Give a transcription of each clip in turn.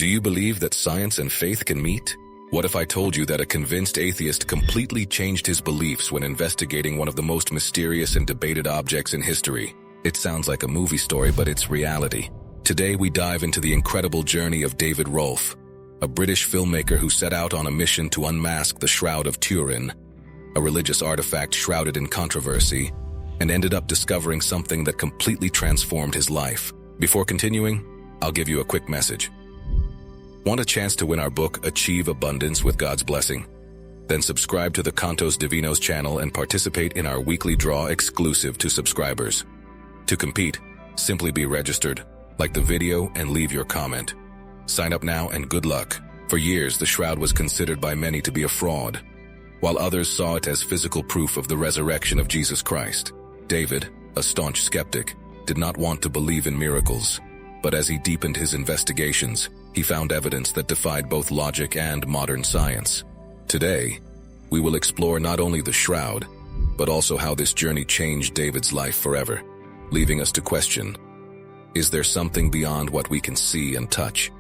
Do you believe that science and faith can meet? What if I told you that a convinced atheist completely changed his beliefs when investigating one of the most mysterious and debated objects in history? It sounds like a movie story, but it's reality. Today we dive into the incredible journey of David Rolfe, a British filmmaker who set out on a mission to unmask the Shroud of Turin, a religious artifact shrouded in controversy, and ended up discovering something that completely transformed his life. Before continuing, I'll give you a quick message. Want a chance to win our book, Achieve Abundance with God's Blessing? Then subscribe to the Cantos Divinos channel and participate in our weekly draw exclusive to subscribers. To compete, simply be registered, like the video, and leave your comment. Sign up now and good luck. For years, the Shroud was considered by many to be a fraud, while others saw it as physical proof of the resurrection of Jesus Christ. David, a staunch skeptic, did not want to believe in miracles, but as he deepened his investigations, he found evidence that defied both logic and modern science. Today, we will explore not only the Shroud, but also how this journey changed David's life forever, leaving us to question, is there something beyond what we can see and touch?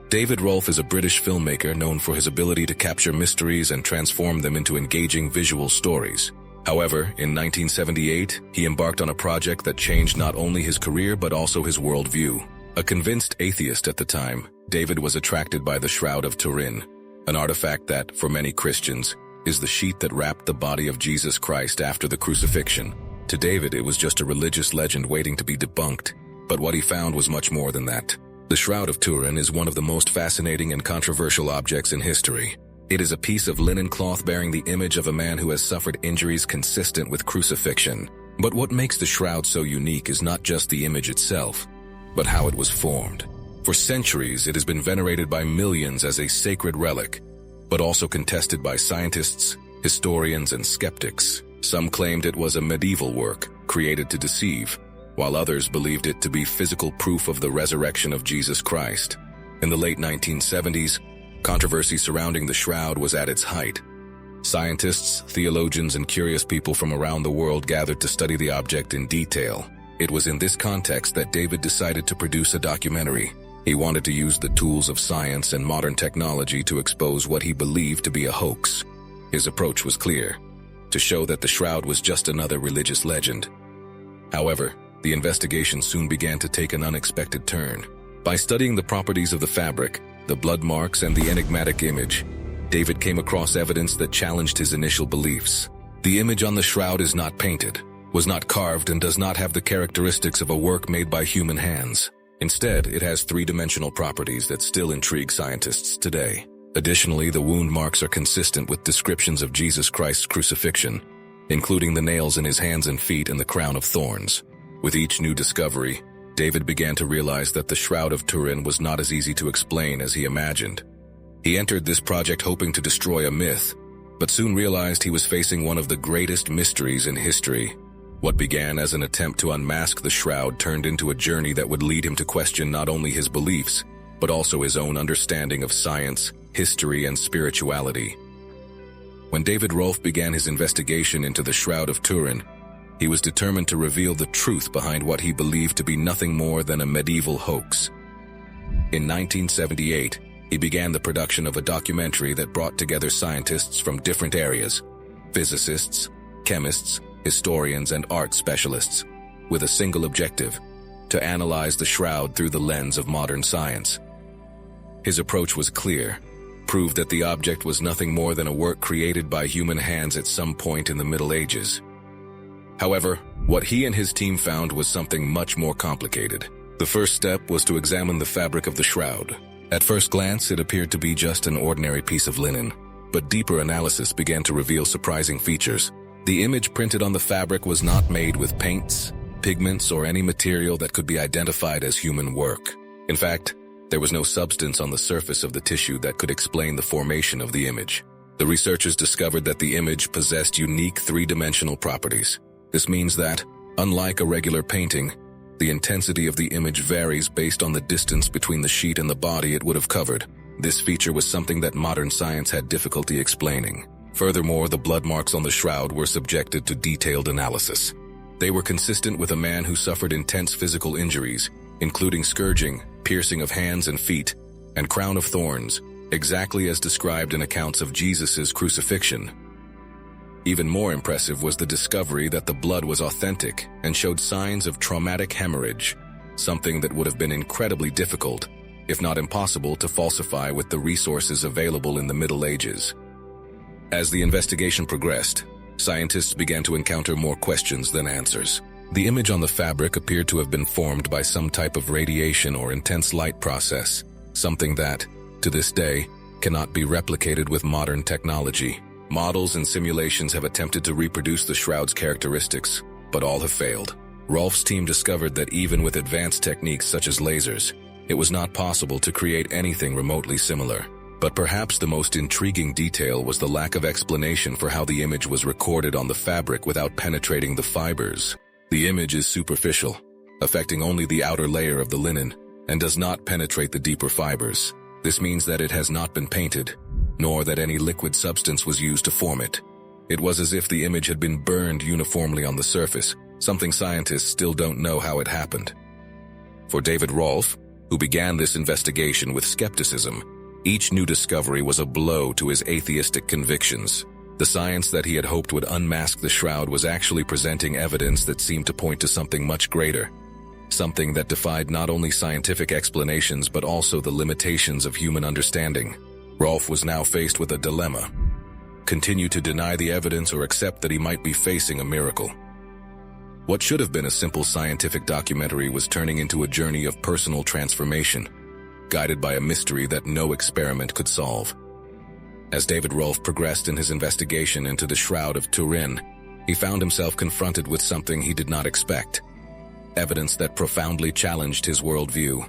David Rolfe is a British filmmaker known for his ability to capture mysteries and transform them into engaging visual stories. However, in 1978, he embarked on a project that changed not only his career but also his worldview. A convinced atheist at the time, David was attracted by the Shroud of Turin, an artifact that, for many Christians, is the sheet that wrapped the body of Jesus Christ after the crucifixion. To David, it was just a religious legend waiting to be debunked, but what he found was much more than that. The Shroud of Turin is one of the most fascinating and controversial objects in history. It is a piece of linen cloth bearing the image of a man who has suffered injuries consistent with crucifixion. But what makes the Shroud so unique is not just the image itself, but how it was formed. For centuries, it has been venerated by millions as a sacred relic, but also contested by scientists, historians, and skeptics. Some claimed it was a medieval work, created to deceive, while others believed it to be physical proof of the resurrection of Jesus Christ. In the late 1970s, controversy surrounding the Shroud was at its height. Scientists, theologians, and curious people from around the world gathered to study the object in detail. It was in this context that David decided to produce a documentary. He wanted to use the tools of science and modern technology to expose what he believed to be a hoax. His approach was clear: to show that the Shroud was just another religious legend. However, the investigation soon began to take an unexpected turn. By studying the properties of the fabric, the blood marks, and the enigmatic image, David came across evidence that challenged his initial beliefs. The image on the Shroud is not painted, was not carved, and does not have the characteristics of a work made by human hands. Instead, it has three-dimensional properties that still intrigue scientists today. Additionally, the wound marks are consistent with descriptions of Jesus Christ's crucifixion, including the nails in his hands and feet and the crown of thorns. With each new discovery, David began to realize that the Shroud of Turin was not as easy to explain as he imagined. He entered this project hoping to destroy a myth, but soon realized he was facing one of the greatest mysteries in history. What began as an attempt to unmask the Shroud turned into a journey that would lead him to question not only his beliefs, but also his own understanding of science, history, and spirituality. When David Rolfe began his investigation into the Shroud of Turin, he was determined to reveal the truth behind what he believed to be nothing more than a medieval hoax. In 1978, he began the production of a documentary that brought together scientists from different areas, physicists, chemists, historians, and art specialists, with a single objective: to analyze the Shroud through the lens of modern science. His approach was clear: prove that the object was nothing more than a work created by human hands at some point in the Middle Ages. However, what he and his team found was something much more complicated. The first step was to examine the fabric of the Shroud. At first glance, it appeared to be just an ordinary piece of linen, but deeper analysis began to reveal surprising features. The image printed on the fabric was not made with paints, pigments, or any material that could be identified as human work. In fact, there was no substance on the surface of the tissue that could explain the formation of the image. The researchers discovered that the image possessed unique three-dimensional properties. This means that, unlike a regular painting, the intensity of the image varies based on the distance between the sheet and the body it would have covered. This feature was something that modern science had difficulty explaining. Furthermore, the blood marks on the Shroud were subjected to detailed analysis. They were consistent with a man who suffered intense physical injuries, including scourging, piercing of hands and feet, and crown of thorns, exactly as described in accounts of Jesus' crucifixion. Even more impressive was the discovery that the blood was authentic and showed signs of traumatic hemorrhage, something that would have been incredibly difficult, if not impossible, to falsify with the resources available in the Middle Ages. As the investigation progressed, scientists began to encounter more questions than answers. The image on the fabric appeared to have been formed by some type of radiation or intense light process, something that, to this day, cannot be replicated with modern technology. Models and simulations have attempted to reproduce the Shroud's characteristics, but all have failed. Rolf's team discovered that even with advanced techniques such as lasers, it was not possible to create anything remotely similar. But perhaps the most intriguing detail was the lack of explanation for how the image was recorded on the fabric without penetrating the fibers. The image is superficial, affecting only the outer layer of the linen, and does not penetrate the deeper fibers. This means that it has not been painted, nor that any liquid substance was used to form it. It was as if the image had been burned uniformly on the surface, something scientists still don't know how it happened. For David Rolf, who began this investigation with skepticism, each new discovery was a blow to his atheistic convictions. The science that he had hoped would unmask the Shroud was actually presenting evidence that seemed to point to something much greater, something that defied not only scientific explanations but also the limitations of human understanding. Rolf was now faced with a dilemma: continue to deny the evidence or accept that he might be facing a miracle. What should have been a simple scientific documentary was turning into a journey of personal transformation, guided by a mystery that no experiment could solve. As David Rolf progressed in his investigation into the Shroud of Turin, he found himself confronted with something he did not expect: evidence that profoundly challenged his worldview.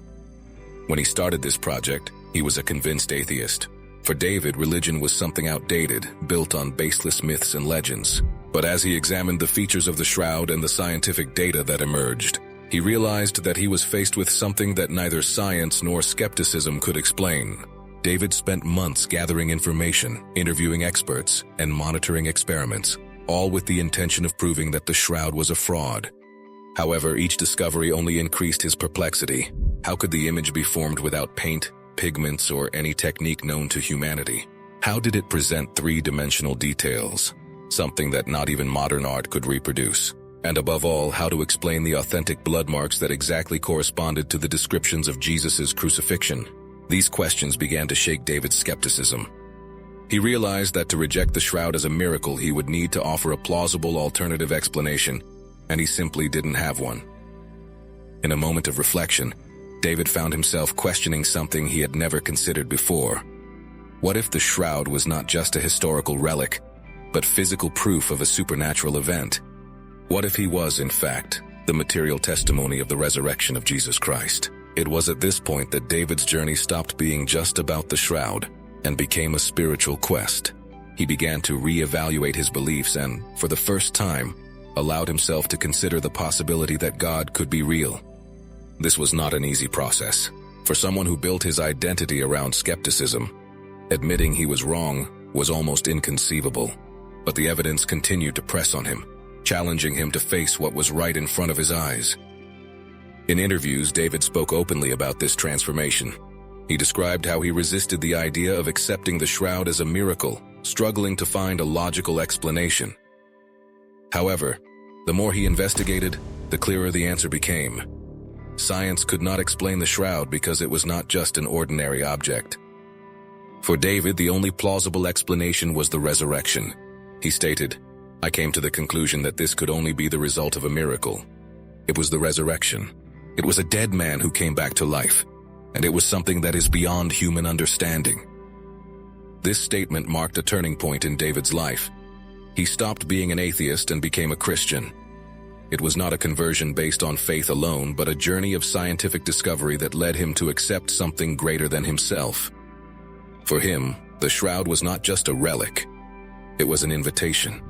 When he started this project, he was a convinced atheist. For David, religion was something outdated, built on baseless myths and legends. But as he examined the features of the Shroud and the scientific data that emerged, he realized that he was faced with something that neither science nor skepticism could explain. David spent months gathering information, interviewing experts, and monitoring experiments, all with the intention of proving that the Shroud was a fraud. However, each discovery only increased his perplexity. How could the image be formed without paint, pigments, or any technique known to humanity? How did it present three-dimensional details, something that not even modern art could reproduce? And above all, how to explain the authentic blood marks that exactly corresponded to the descriptions of Jesus' crucifixion? These questions began to shake David's skepticism. He realized that to reject the Shroud as a miracle, he would need to offer a plausible alternative explanation, and he simply didn't have one. In a moment of reflection, David found himself questioning something he had never considered before. What if the Shroud was not just a historical relic, but physical proof of a supernatural event? What if he was, in fact, the material testimony of the resurrection of Jesus Christ? It was at this point that David's journey stopped being just about the Shroud and became a spiritual quest. He began to reevaluate his beliefs and, for the first time, allowed himself to consider the possibility that God could be real. This was not an easy process. For someone who built his identity around skepticism, admitting he was wrong was almost inconceivable. But the evidence continued to press on him, challenging him to face what was right in front of his eyes. In interviews, David spoke openly about this transformation. He described how he resisted the idea of accepting the Shroud as a miracle, struggling to find a logical explanation. However, the more he investigated, the clearer the answer became. Science could not explain the Shroud because it was not just an ordinary object. For David, the only plausible explanation was the resurrection. He stated, "I came to the conclusion that this could only be the result of a miracle. It was the resurrection. It was a dead man who came back to life, and it was something that is beyond human understanding." This statement marked a turning point in David's life. He stopped being an atheist and became a Christian. It was not a conversion based on faith alone, but a journey of scientific discovery that led him to accept something greater than himself. For him, the Shroud was not just a relic. It was an invitation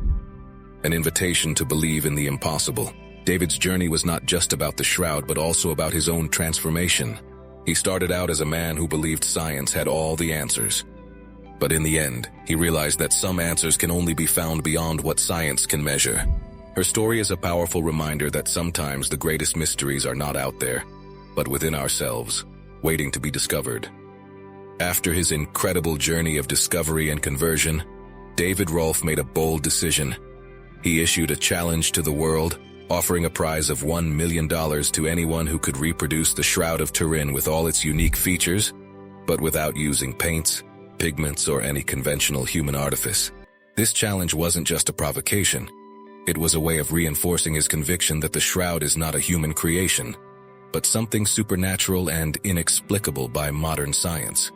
to believe in the impossible. David's journey was not just about the Shroud, but also about his own transformation. He started out as a man who believed science had all the answers. But in the end, he realized that some answers can only be found beyond what science can measure. Her story is a powerful reminder that sometimes the greatest mysteries are not out there, but within ourselves, waiting to be discovered. After his incredible journey of discovery and conversion, David Rolfe made a bold decision. He issued a challenge to the world, offering a prize of $1 million to anyone who could reproduce the Shroud of Turin with all its unique features, but without using paints, pigments, or any conventional human artifice. This challenge wasn't just a provocation. It was a way of reinforcing his conviction that the Shroud is not a human creation, but something supernatural and inexplicable by modern science.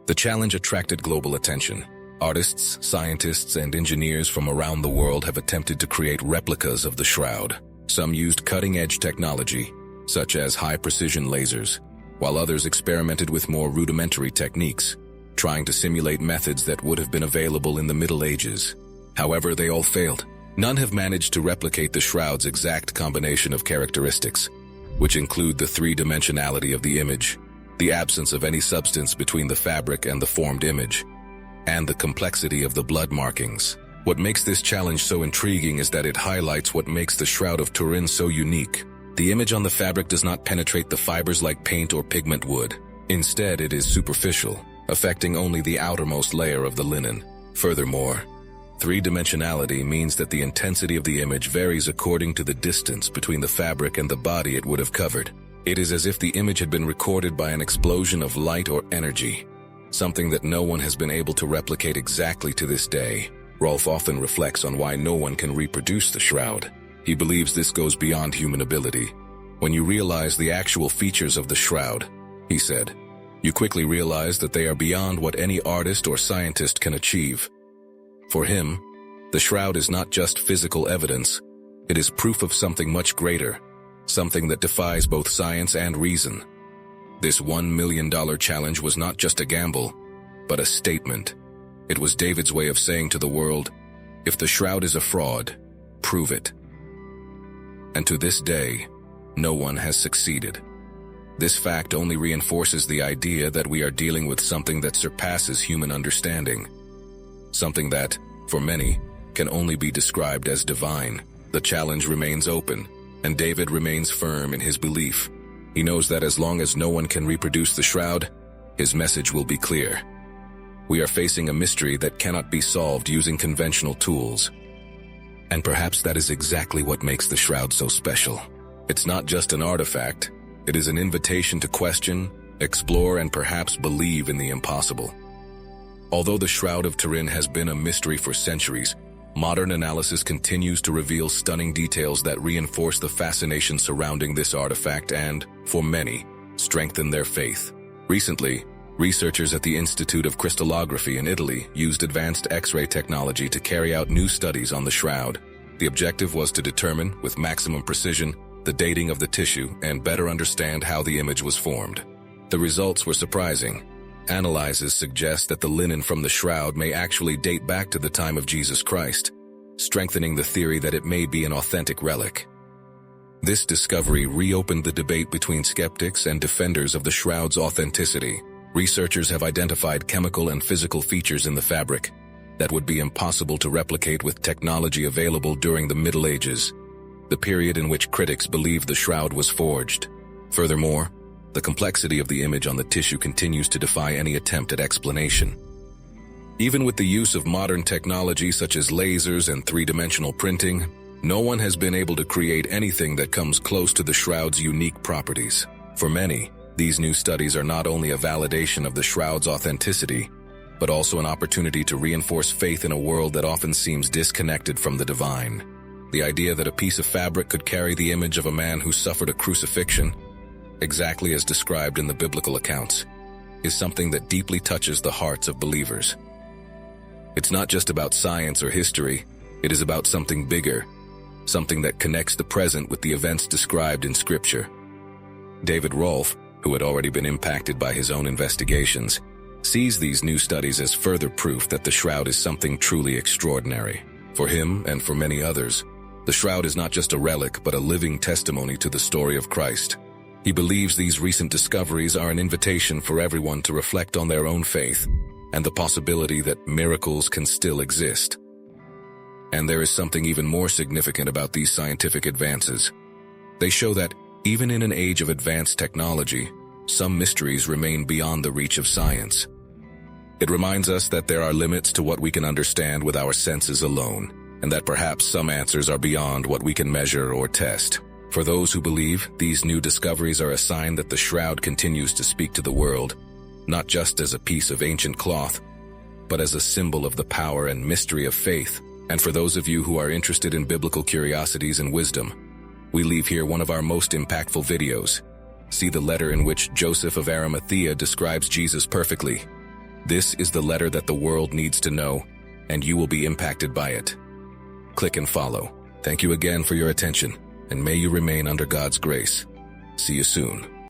The challenge attracted global attention. Artists, scientists, and engineers from around the world have attempted to create replicas of the Shroud. Some used cutting-edge technology, such as high-precision lasers, while others experimented with more rudimentary techniques, trying to simulate methods that would have been available in the Middle Ages. However, they all failed. None have managed to replicate the Shroud's exact combination of characteristics, which include the three-dimensionality of the image, the absence of any substance between the fabric and the formed image, and the complexity of the blood markings. What makes this challenge so intriguing is that it highlights what makes the Shroud of Turin so unique. The image on the fabric does not penetrate the fibers like paint or pigment would. Instead, it is superficial, affecting only the outermost layer of the linen. Furthermore, three-dimensionality means that the intensity of the image varies according to the distance between the fabric and the body it would have covered. It is as if the image had been recorded by an explosion of light or energy, something that no one has been able to replicate exactly to this day. Rolfe often reflects on why no one can reproduce the Shroud. He believes this goes beyond human ability. When you realize the actual features of the Shroud, he said, you quickly realize that they are beyond what any artist or scientist can achieve. For him, the Shroud is not just physical evidence, it is proof of something much greater, something that defies both science and reason. This $1 million challenge was not just a gamble, but a statement. It was David's way of saying to the world, if the Shroud is a fraud, prove it. And to this day, no one has succeeded. This fact only reinforces the idea that we are dealing with something that surpasses human understanding. Something that, for many, can only be described as divine. The challenge remains open, and David remains firm in his belief. He knows that as long as no one can reproduce the Shroud, his message will be clear. We are facing a mystery that cannot be solved using conventional tools. And perhaps that is exactly what makes the Shroud so special. It's not just an artifact, it is an invitation to question, explore, and perhaps believe in the impossible. Although the Shroud of Turin has been a mystery for centuries, modern analysis continues to reveal stunning details that reinforce the fascination surrounding this artifact and, for many, strengthen their faith. Recently, researchers at the Institute of Crystallography in Italy used advanced X-ray technology to carry out new studies on the Shroud. The objective was to determine, with maximum precision, the dating of the tissue and better understand how the image was formed. The results were surprising. Analyses suggest that the linen from the Shroud may actually date back to the time of Jesus Christ, strengthening the theory that it may be an authentic relic. This discovery reopened the debate between skeptics and defenders of the Shroud's authenticity. Researchers have identified chemical and physical features in the fabric that would be impossible to replicate with technology available during the Middle Ages, the period in which critics believed the Shroud was forged. Furthermore, the complexity of the image on the tissue continues to defy any attempt at explanation. Even with the use of modern technology such as lasers and three-dimensional printing, no one has been able to create anything that comes close to the Shroud's unique properties. For many, these new studies are not only a validation of the Shroud's authenticity, but also an opportunity to reinforce faith in a world that often seems disconnected from the divine. The idea that a piece of fabric could carry the image of a man who suffered a crucifixion, exactly as described in the biblical accounts, is something that deeply touches the hearts of believers. It's not just about science or history, it is about something bigger, something that connects the present with the events described in Scripture. David Rolfe, who had already been impacted by his own investigations, sees these new studies as further proof that the Shroud is something truly extraordinary. For him, and for many others, the Shroud is not just a relic but a living testimony to the story of Christ. He believes these recent discoveries are an invitation for everyone to reflect on their own faith and the possibility that miracles can still exist. And there is something even more significant about these scientific advances. They show that, even in an age of advanced technology, some mysteries remain beyond the reach of science. It reminds us that there are limits to what we can understand with our senses alone, and that perhaps some answers are beyond what we can measure or test. For those who believe, these new discoveries are a sign that the Shroud continues to speak to the world, not just as a piece of ancient cloth, but as a symbol of the power and mystery of faith. And for those of you who are interested in biblical curiosities and wisdom, we leave here one of our most impactful videos. See the letter in which Joseph of Arimathea describes Jesus perfectly. This is the letter that the world needs to know, and you will be impacted by it. Click and follow. Thank you again for your attention, and may you remain under God's grace. See you soon.